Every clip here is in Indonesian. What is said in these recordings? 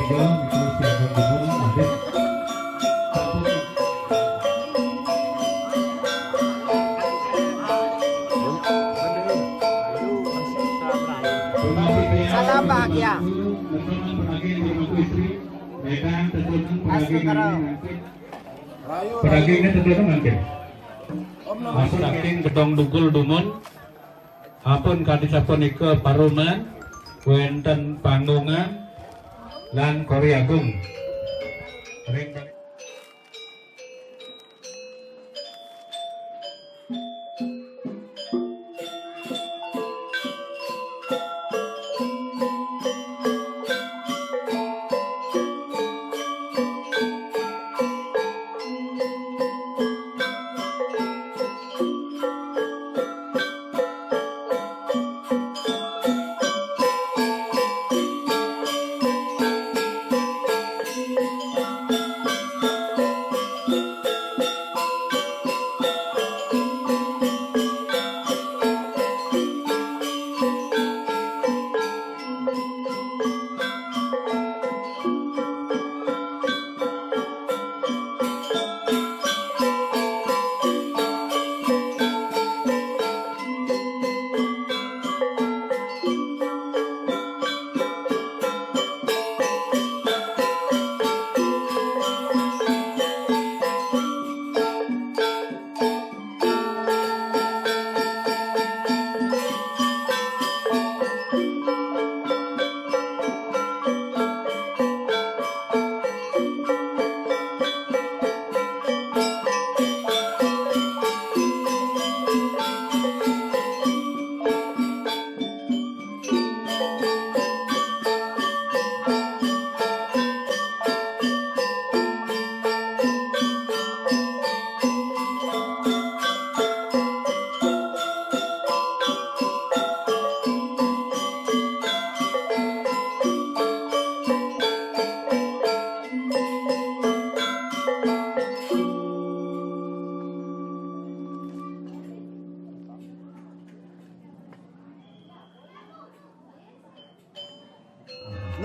Salam bahagia. Pedagingnya tentu nanti. Masuk saking gedong dugul dumun. Apun kadisapun ike paruman, wenten panggungan, lan Korea Agung.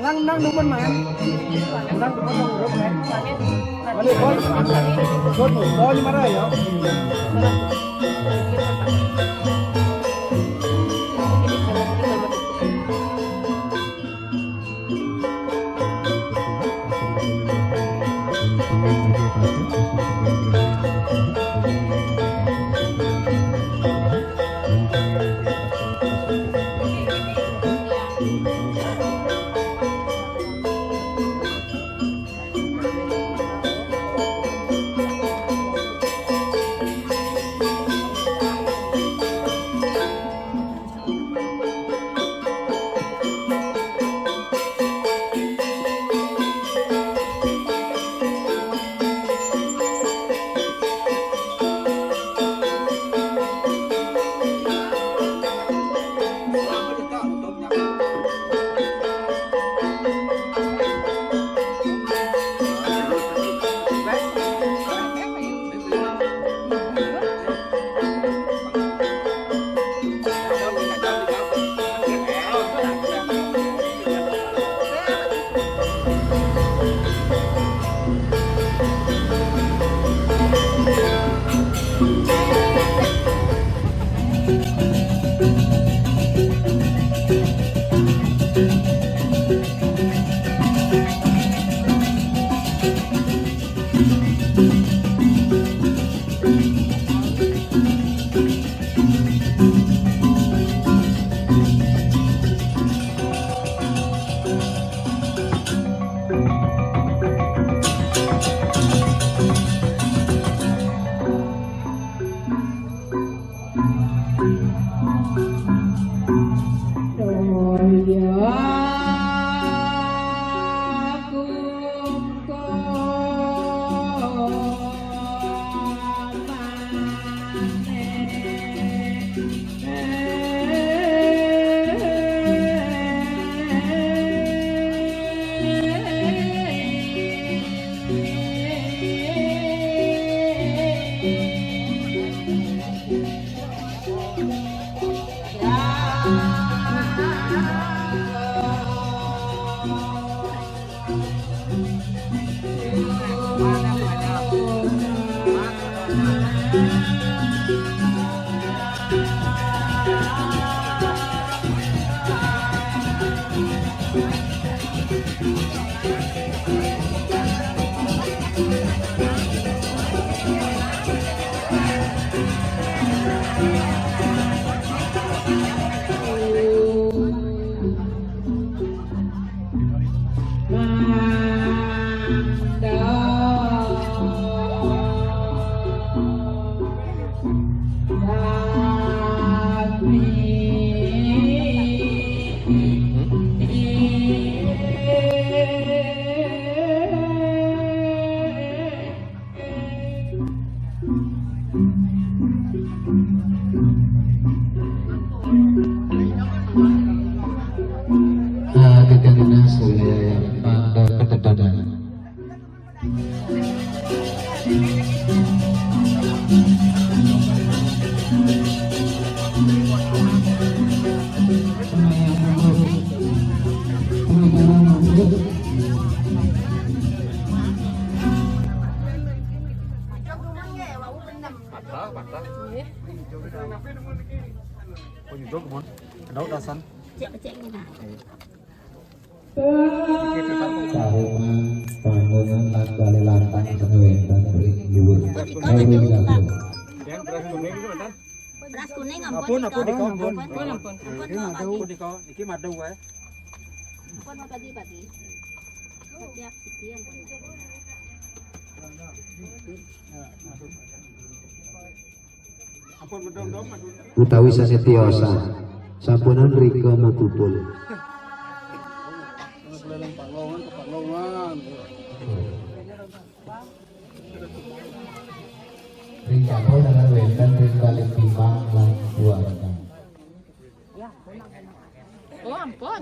Nang dumun man. Nang dumun ng grup man. Mali bol. Bol mara yo. Kahuman bangunan lan bale lantang sewentan ring dhuwur. Beras kuning Ampun diko, ampun. ampun Iki madu wae. ampun mau padi setiap sekian Ampun bedom-dom. Utawi sasetyosa sampunan rika mukupul. Keliling Paklongan. Ring jago dengan wenten ring balik timbang lan keluarga. oh ampun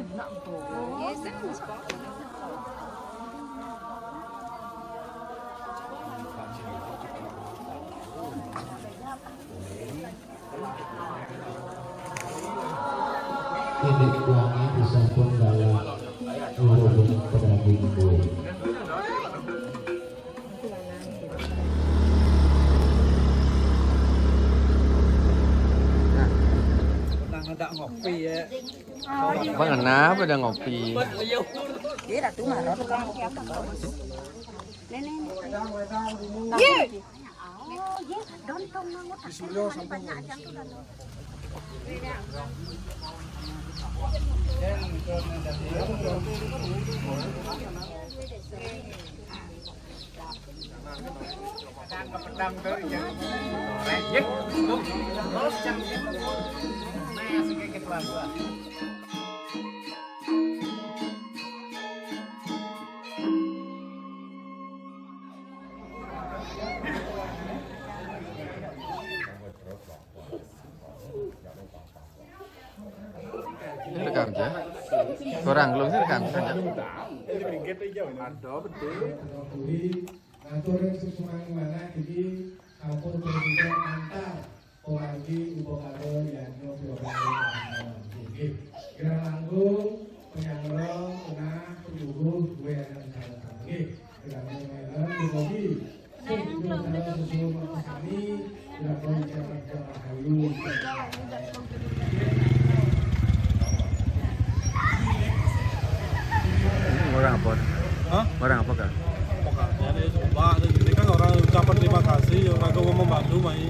Ini kuangi disampun dalam urun pedaging kue. Ndak ngopi ya. Bang kenapa udah ngopi? Ini rekam aja. Kurang belum sih rekam saja. Ngatur susunan mana jadi sampun presiden antar pewangi upakado yang Kira langgung penyanggrong kena penyuguh gue akan salah kira mengelan dibogi susu kami tidak boleh cara kayu. Orang apa? Hah? Orang apa kan? Ini kan orang ucapan terima kasih, orang kau membantu mai.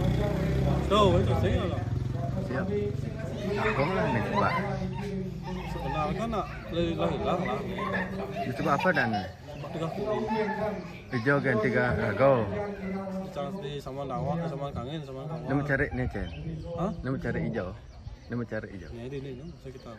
Tuh, itu sih lah. Siap. Kau lah nih coba. Sebenarnya kan hilang lah. Itu apa dan? Tiga Hijau ganti kau. di sama Nawak, sama Kangen, sama Kawan. Nama cari nih Cen. Hah? Nama cari hijau. Nama cari hijau. Ya ini sekitar.